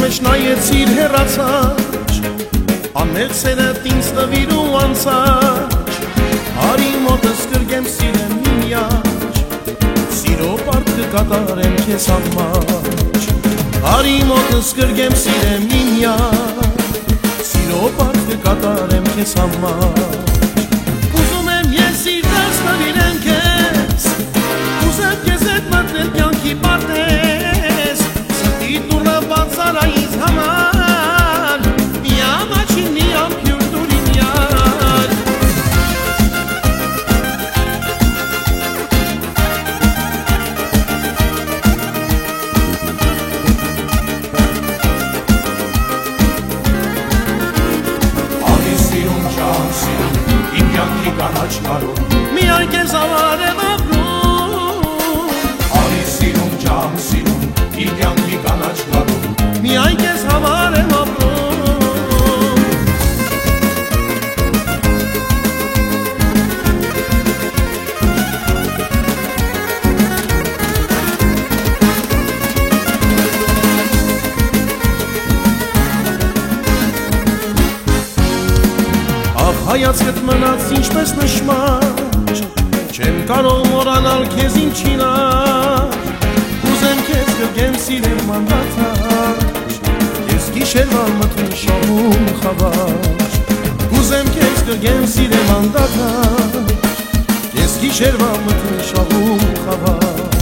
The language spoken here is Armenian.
մեջ նայեցիր հեռացած, անմեղ սերդ ինձ տվիր ու անցած, արի մոտս կրգեմ սիրեմ միմյաջ, սիրո պարկ կկատարեմ քեզ համար, արի մոտս կրգեմ սիրեմ միմյաջ, սիրո պարկ կկատարեմ քեզ համար, ուզում եմ ես իրտես նվիրեմ քեզ, ուզեմ քեզ հետ մտնել կյանքի պատես, սրտի դուռը բաց արա ինձ համար, մի ամաչին մի ամփյուր տուր իմ յար, Անի սիրուն ջան սիրուն, իմ կյանքի կանաչ կարում, միայն քեզ համար եմ ապրում, Անի սիրուն ջան սիրուն, իմ կյանքի կանաչ կարում, միայն քեզ համար եմ ապրում, ախ հայացքդ մնաց ինչպես նշմար, չեմ կարող մոռանալ քեզ իմ չինար, ուզեմ քեզ կրկեմ սիրեմ անդադար, ես գիշերվա մթին շահում խավար, ուզեմ քեզ կրկեմ սիրեմ անդադար, ես գիշերվա մթին շահում խավար,